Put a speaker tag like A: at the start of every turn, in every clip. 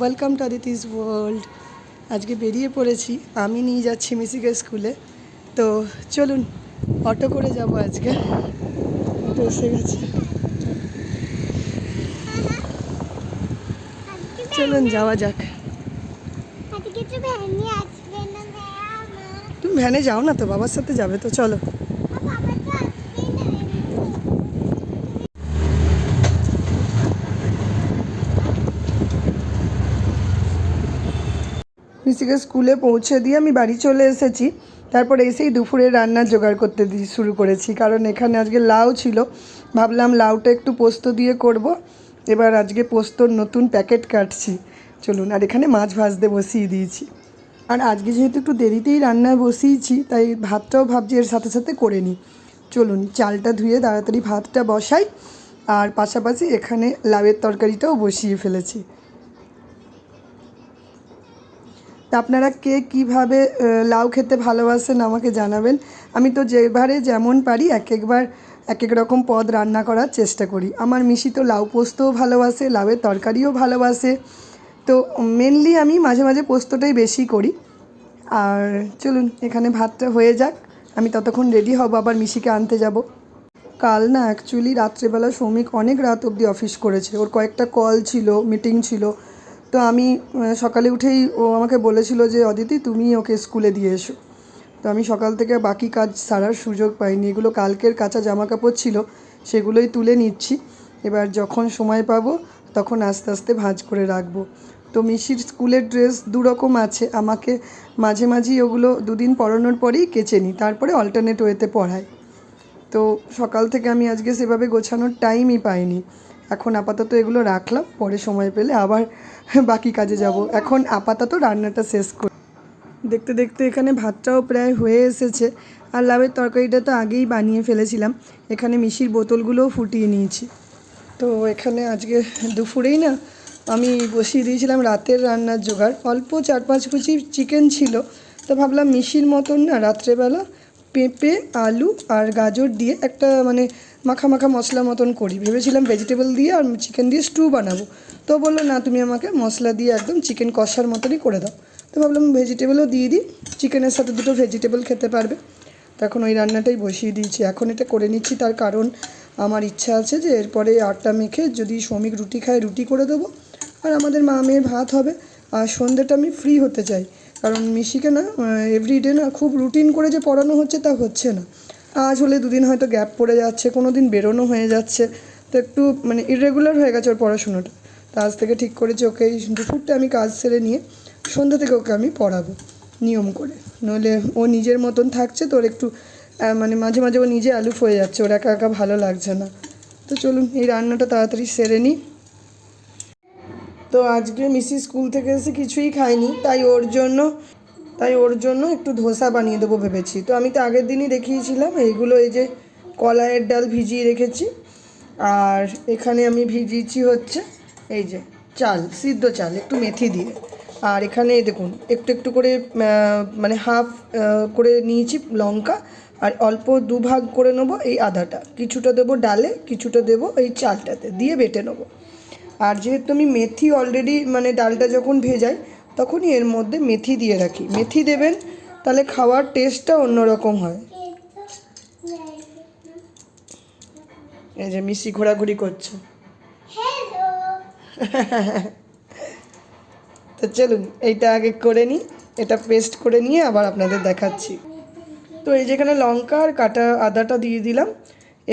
A: Welcome to Aditi's world. আজকে বেরিয়ে পড়েছি, আমি নিয়ে যাচ্ছি মিশিকে স্কুলে। তো চলুন অটো করে যাব আজকে। অটো এসে গেছে, চলুন যাওয়া যাক। তুমি ভ্যানে যাও না তো, বাবার সাথে যাবে তো, চলো। মিশিকে স্কুলে পৌঁছে দিয়ে আমি বাড়ি চলে এসেছি। তারপর এসেই দুপুরে রান্নার জোগাড় করতে শুরু করেছি, কারণ এখানে আজকে লাউ ছিল। ভাবলাম লাউটা একটু পোস্ত দিয়ে করব। এবার আজকে পোস্তর নতুন প্যাকেট কাটছি, চলুন। আর এখানে মাছ ভাজতে বসিয়ে দিয়েছি। আর আজকে যেহেতু একটু দেরিতেই রান্না বসিয়েছি, তাই ভাতটাও ভাবছি এর সাথে সাথে করে নিই। চলুন চালটা ধুয়ে তাড়াতাড়ি ভাতটা বসাই, আর পাশাপাশি এখানে লাউয়ের তরকারিটাও বসিয়ে ফেলেছি। তা আপনারা কে কীভাবে লাউ খেতে ভালোবাসেন আমাকে জানাবেন। আমি তো যেবারে যেমন পারি এক এক রকম পদ রান্না করার চেষ্টা করি। আমার মিশি তো লাউ পোস্তও ভালোবাসে, লাউয়ের তরকারিও ভালোবাসে। তো মেনলি আমি মাঝে মাঝে পোস্তটাই বেশি করি। আর চলুন এখানে ভাতটা হয়ে যাক, আমি ততক্ষণ রেডি হব, আবার মিশিকে আনতে যাব। কাল না অ্যাকচুয়ালি রাত্রেবেলা সৌমিক অনেক রাত অবধি অফিস করেছে, ওর কয়েকটা কল ছিল, মিটিং ছিল। তো আমি সকালে উঠেই ও আমাকে বলেছিল যে অদিতি তুমি ওকে স্কুলে দিয়ে এসো। তো আমি সকাল থেকে বাকি কাজ সারার সুযোগ পাইনি। এগুলো কালকের কাঁচা জামা কাপড় ছিল, সেগুলোই তুলে নিচ্ছি। এবার যখন সময় পাবো তখন আস্তে আস্তে ভাঁজ করে রাখবো। তো মিশির স্কুলের ড্রেস দুরকম আছে, আমাকে মাঝে মাঝেই ওগুলো দুদিন পরানোর পরেই কেচে নিই, তারপরে অল্টারনেট ওয়েতে পরাই। তো সকাল থেকে আমি আজকে সেভাবে গোছানোর টাইমই পাইনি। এখন আপাতত এগুলো রাখলাম, পরে সময় পেলে আবার বাকি কাজে যাব। এখন আপাতত রান্নাটা শেষ করি। দেখতে দেখতে এখানে ভাতটাও প্রায় হয়ে এসেছে, আর লাউয়ের তরকারিটা তো আগেই বানিয়ে ফেলেছিলাম। এখানে মিশির বোতলগুলোও ফুটিয়ে নিয়েছি। তো এখানে আজকে দুপুরেই না আমি বসিয়ে দিয়েছিলাম রাতের রান্নার জোগাড়। অল্প 4-5 কুচি চিকেন ছিল। তো ভাবলাম মিশির মতন না রাত্রেবেলা পেঁপে, আলু আর গাজর দিয়ে একটা মানে মাখা মাখা মশলা মতন করি। ভেবেছিলাম ভেজিটেবল দিয়ে আর চিকেন দিয়ে স্টু বানাবো। তো বললো না, তুমি আমাকে মশলা দিয়ে একদম চিকেন কষার মতনই করে দাও। তো ভাবলাম ভেজিটেবলও দিয়ে দিই, চিকেনের সাথে দুটো ভেজিটেবল খেতে পারবে। তখন ওই রান্নাটাই বসিয়ে দিয়েছি। এখন এটা করে নিচ্ছি, তার কারণ আমার ইচ্ছা আছে যে এরপরে আটা মেখে যদি শ্রমিক রুটি খায় রুটি করে দেবো, আর আমাদের মা মেয়ের ভাত হবে। আর সন্ধ্যেটা আমি ফ্রি হতে চাই, কারণ মিশিকে না এভরিডে না খুব রুটিন করে যে পড়ানো হচ্ছে তা হচ্ছে না। আজ হলে দুদিন হয়তো গ্যাপ পড়ে যাচ্ছে, কোনো দিন বেরোনো হয়ে যাচ্ছে। তো একটু মানে ইররেগুলার হয়ে গেছে ওর পড়াশুনোটা। তো আজ থেকে ঠিক করেছি ওকে এই দুপুরটা আমি কাজ সেরে নিয়ে সন্ধ্যা থেকে ওকে আমি পড়াবো নিয়ম করে। নইলে ও নিজের মতন থাকছে, তো ওর একটু মানে মাঝে মাঝে ও নিজে আলুফ হয়ে যাচ্ছে, ওর একা একা ভালো লাগছে না। তো চলুন এই রান্নাটা তাড়াতাড়ি সেরে নিই। তো আজকে মিসি স্কুল থেকে এসে কিছুই খায়নি, তাই ওর জন্য একটু ধোসা বানিয়ে দেবো ভেবেছি। তো আমি তো আগের দিনই দেখিয়েছিলাম এইগুলো, এই যে কলাইয়ের ডাল ভিজিয়ে রেখেছি, আর এখানে আমি ভিজিয়েছি হচ্ছে এই যে চাল, সিদ্ধ চাল একটু মেথি দিয়ে। আর এখানে দেখুন একটু একটু করে মানে হাফ করে নিয়েছি লঙ্কা, আর অল্প দুভাগ করে নেবো এই আদাটা, কিছুটা দেবো ডালে, কিছুটা দেবো এই চালটাতে দিয়ে বেটে নেবো। আর যেহেতু আমি মেথি অলরেডি মানে ডালটা যখন ভেজাই তখনই এর মধ্যে মেথি দিয়ে রাখি। মেথি দেবেন, তাহলে খাওয়ার টেস্টটা অন্যরকম হয়। এই যে মিশি ঘোরাঘুরি করছে। তো চলুন এইটা আগে করে নিই, এটা পেস্ট করে নিয়ে আবার আপনাদের দেখাচ্ছি। তো এই যেখানে লঙ্কা আর কাটা আদাটা দিয়ে দিলাম।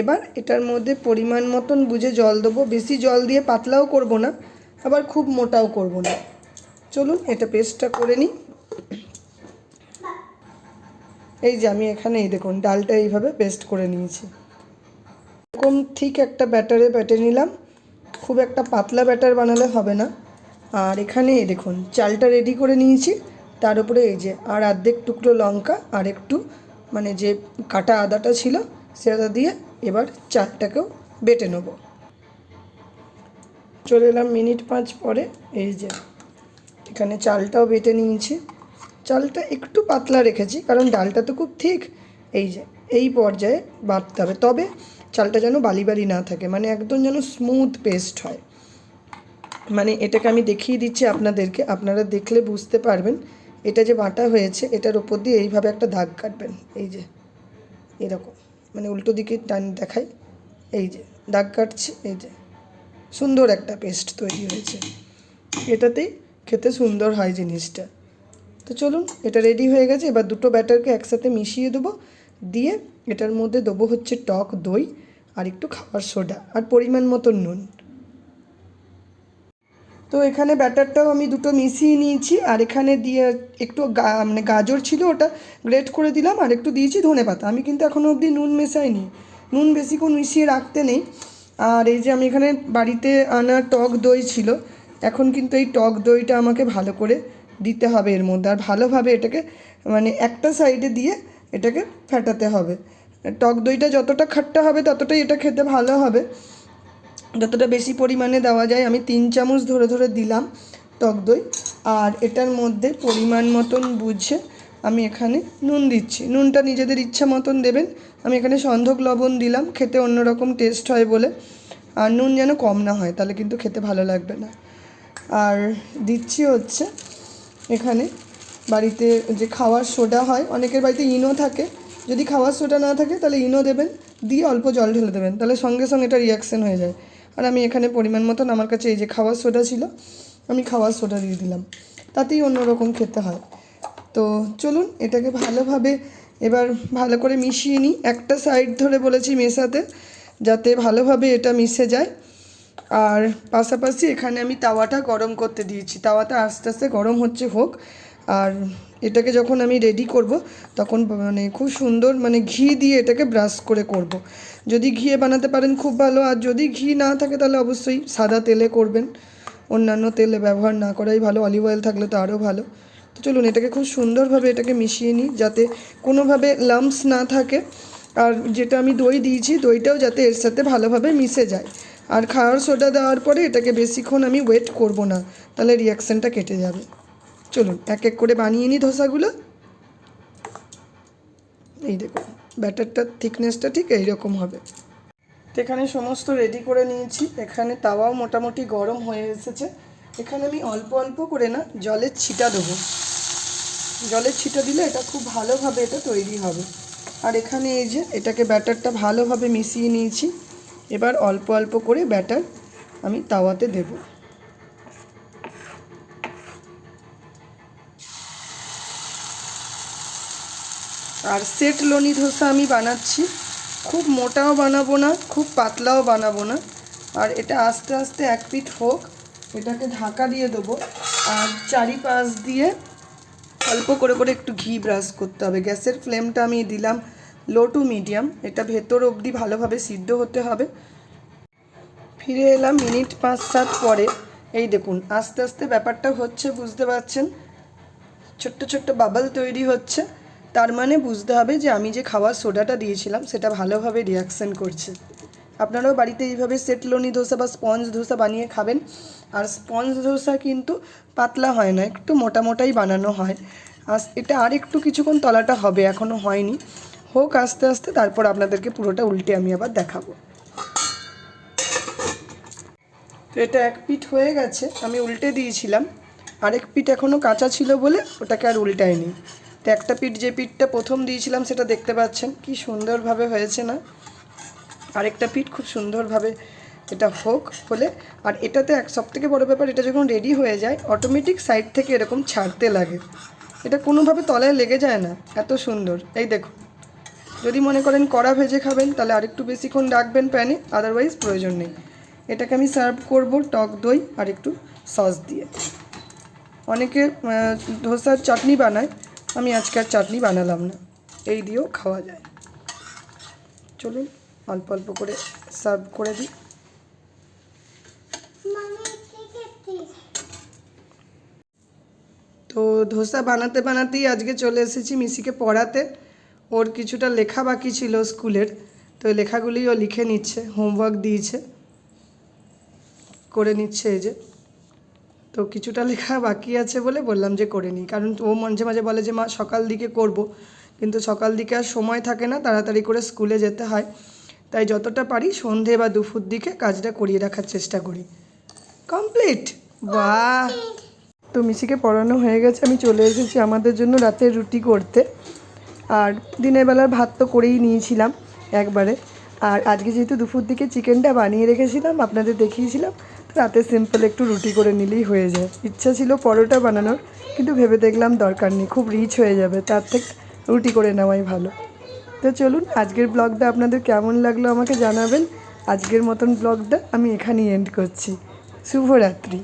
A: এবার এটার মধ্যে পরিমাণ মতন বুঝে জল দেবো, বেশি জল দিয়ে পাতলাও করব না, আবার খুব মোটাও করব না। চলুন এটা পেস্টটা করে নিই। এই যে আমি এখানে এই দেখুন ডালটা এইভাবে পেস্ট করে নিয়েছি। এরকম ঠিক একটা ব্যাটারে বেটে নিলাম, খুব একটা পাতলা ব্যাটার বানালে হবে না। আর এখানে এই দেখুন চালটা রেডি করে নিয়েছি, তার উপরে এই যে আর অর্ধেক টুকরো লঙ্কা আর একটু মানে যে কাটা আদাটা ছিল সেটা দিয়ে এবার চালটাকেও বেটে নেব। চলে এলাম মিনিট 5 পরে। এই যে এখানে চালটাও বেটে নিয়েছি। চালটা একটু পাতলা রেখেছি কারণ ডালটা তো খুব ঠিক। এই যে এই পর্যায়ে বাটতে হবে, তবে চালটা যেন বালি বালি না থাকে, মানে একদম যেন স্মুথ পেস্ট হয়। মানে এটাকে আমি দেখিয়ে দিচ্ছি আপনাদেরকে, আপনারা দেখলে বুঝতে পারবেন। এটা যে বাটা হয়েছে এটার ওপর দিয়ে এইভাবে একটা দাগ কাটবেন, এই যে এরকম, মানে উল্টো দিকে টান দেখাই, এই যে দাগ কাটছি, এই যে সুন্দর একটা পেস্ট তৈরি হয়েছে। এটাতেই খেতে সুন্দর হয় জিনিসটা। তো চলুন, এটা রেডি হয়ে গেছে। এবার দুটো ব্যাটারকে একসাথে মিশিয়ে দেবো, দিয়ে এটার মধ্যে দেবো হচ্ছে টক দই আর একটু খাবার সোডা আর পরিমাণ মতো নুন। তো এখানে ব্যাটারটাও আমি দুটো মিশিয়ে নিয়েছি, আর এখানে দিয়ে একটু মানে গাজর ছিল ওটা গ্রেট করে দিলাম, আর একটু দিয়েছি ধনেপাতা। আমি কিন্তু এখনও অবধি নুন মেশাইনি, নুন বেশিক্ষণ মিশিয়ে রাখতে নেই। আর এই যে আমি এখানে বাড়িতে আনা টক দই ছিল, এখন কিন্তু এই টক দইটা আমাকে ভালো করে দিতে হবে এর মধ্যে, আর ভালোভাবে এটাকে মানে একটা সাইডে দিয়ে এটাকে ফেটাতে হবে। টক দইটা যতটা খাট্টা হবে ততটাই এটা খেতে ভালো হবে, যতটা বেশি পরিমাণে দেওয়া যায়। আমি 3 চামচ ধরে ধরে দিলাম টক দই, আর এটার মধ্যে পরিমাণ মতন বুঝে আমি এখানে নুন দিচ্ছি। নুনটা নিজেদের ইচ্ছা মতন দেবেন। আমি এখানে সন্ধক লবণ দিলাম, খেতে অন্যরকম টেস্ট হয় বলে। আর নুন যেন কম না হয়, তাহলে কিন্তু খেতে ভালো লাগবে না। আর দিচ্ছি হচ্ছে এখানে বাড়িতে যে খাওয়ার সোডা হয়, অনেকের বাড়িতে ইনো থাকে, যদি খাওয়ার সোডা না থাকে তাহলে ইনো দেবেন, দিয়ে অল্প জল ঢেলে দেবেন, তাহলে সঙ্গে সঙ্গে এটা রিয়াকশান হয়ে যায়। আর আমি এখানে পরিমাণ মতন, আমার কাছে এই যে খাওয়ার সোডা ছিল, আমি খাওয়ার সোডা দিয়ে দিলাম, তাতেই অন্যরকম খেতে হয়। তো চলুন এটাকে ভালোভাবে এবার ভালো করে মিশিয়ে নিই। একটা সাইড ধরে বলেছি মেশাতে, যাতে ভালোভাবে এটা মিশে যায়। আর পাশাপাশি এখানে আমি তাওয়াটা গরম করতে দিয়েছি, তাওয়াটা আস্তে আস্তে গরম হচ্ছে হোক। আর এটাকে যখন আমি রেডি করব তখন মানে খুব সুন্দর মানে ঘি দিয়ে এটাকে ব্রাশ করে করব। যদি ঘিয়ে বানাতে পারেন খুব ভালো, আর যদি ঘি না থাকে তাহলে অবশ্যই সাদা তেলে করবেন, অন্যান্য তেলে ব্যবহার না করাই ভালো, অলিভ অয়েল থাকলে তো আরও ভালো। তো চলুন এটাকে খুব সুন্দরভাবে এটাকে মিশিয়ে নিই, যাতে কোনোভাবে লাম্পস না থাকে। আর যেটা আমি দই দিয়েছি, দইটাও যাতে এর সাথে ভালোভাবে মিশে যায়। আর খাওয়ার সোডা দেওয়ার পরে এটাকে বেশিক্ষণ আমি ওয়েট করব না, তাহলে রিয়াকশানটা কেটে যাবে। চলুন এক এক করে বানিয়ে নিই ধোসাগুলো। এই দেখুন ব্যাটারটার থিকনেসটা ঠিক এইরকম হবে। তো এখানে সমস্ত রেডি করে নিয়েছি, এখানে তাওয়াও মোটামুটি গরম হয়ে এসেছে। এখানে আমি অল্প অল্প করে না জলের ছিটা দেবো, জলের ছিটা দিলে এটা খুব ভালোভাবে এটা তৈরি হবে। আর এখানে এই যে এটাকে ব্যাটারটা ভালোভাবে মিশিয়ে নিয়েছি, এবার অল্প অল্প করে ব্যাটার আমি তাওয়াতে দেব। আর সেট লোনি ধোসা আমি বানাচ্ছি, খুব মোটাও বানাবো না, খুব পাতলাও বানাবো না। আর এটা আস্তে আস্তে এক পিঠ হোক, এটাকে ঢাকা দিয়ে দেবো। আর চারিপাশ দিয়ে অল্প করে করে একটু ঘি ব্রাশ করতে হবে। গ্যাসের ফ্লেমটা আমি দিলাম লো টু মিডিয়াম, এটা ভেতর অবধি ভালোভাবে সিদ্ধ হতে হবে। ফিরে এলাম মিনিট 5-7 পরে। এই দেখুন আস্তে আস্তে ব্যাপারটা হচ্ছে, বুঝতে পারছেন, ছোট্ট ছোট্ট বাবল তৈরি হচ্ছে। তার মানে বুঝতে হবে যে আমি যে খাওয়ার সোডাটা দিয়েছিলাম সেটা ভালোভাবে রিয়াকশান করছে। আপনারাও বাড়িতে এইভাবে সেট লোনি ধোসা বা স্পঞ্জ ধোসা বানিয়ে খাবেন। আর স্পঞ্জ ধোসা কিন্তু পাতলা হয় না, একটু মোটা মোটাই বানানো হয়। আর এটা আর একটু কিছুক্ষণ তলাটা হবে, এখনও হয়নি, হোক আস্তে আস্তে, তারপর আপনাদেরকে পুরোটা উল্টে আমি আবার দেখাবো। তো এটা এক পিঠ হয়ে গেছে, আমি উল্টে দিয়েছিলাম, আরেক পিঠ এখনও কাঁচা ছিল বলে ওটাকে আর উল্টাইনি। তো একটা পিঠ, যে পিঠটা প্রথম দিয়েছিলাম সেটা দেখতে পাচ্ছেন কি সুন্দরভাবে হয়েছে না, আরেকটা পিঠ খুব সুন্দরভাবে এটা হোক হলে। আর এটাতে এক সবথেকে বড় ব্যাপার, এটা যখন রেডি হয়ে যায় অটোমেটিক সাইড থেকে এরকম ছাড়তে লাগে, এটা কোনোভাবে তলায় লেগে যায় না, এত সুন্দর। এই দেখুন, যদি মনে করেন কড়া ভেজে খাবেন তাহলে আরেকটু বেশিক্ষণ রাখবেন প্যানে, আদারওয়াইজ প্রয়োজন নেই। এটাকে আমি সার্ভ করব টক দই আর একটু সস দিয়ে। অনেকে ধোসার চাটনি বানায়, আমি আজকে আর চাটনি বানালাম না, এই দিয়েও খাওয়া যায়। চলুন অল্প অল্প করে সার্ভ করে দিই। তো ধোসা বানাতে বানাতেই আজকে চলে এসেছি মিশিকে পড়াতে। ওর কিছুটা লেখা বাকি ছিল স্কুলের, তো এই লেখাগুলি ও লিখে নিচ্ছে, হোমওয়ার্ক দিয়েছে, করে নিচ্ছে এই যে। তো কিছুটা লেখা বাকি আছে বলে বললাম যে করে নিই, কারণ ও মাঝে মাঝে বলে যে মা সকাল দিকে করব, কিন্তু সকাল দিকে আর সময় থাকে না, তাড়াতাড়ি করে স্কুলে যেতে হয়। তাই যতটা পারি সন্ধে বা দুপুর দিকে কাজটা করিয়ে রাখার চেষ্টা করি। কমপ্লিট। বাহ! তো মিশিকে পড়ানো হয়ে গেছে, আমি চলে এসেছি আমাদের জন্য রাতের রুটি করতে। আর দিনের বেলার ভাত তো করেই নিয়েছিলাম একবারে। আর আজকে যেহেতু দুপুর দিকে চিকেনটা বানিয়ে রেখেছিলাম, আপনাদের দেখিয়েছিলাম, তো রাতে সিম্পল একটু রুটি করে নিলেই হয়ে যায়। ইচ্ছা ছিল পরোটা বানানোর, কিন্তু ভেবে দেখলাম দরকার নেই, খুব রিচ হয়ে যাবে, তার থেকে রুটি করে নেওয়াই ভালো। তো চলুন, আজকের ব্লগটা আপনাদের কেমন লাগলো আমাকে জানাবেন। আজকের মতন ব্লগটা আমি এখানেই এন্ড করছি। শুভরাত্রি।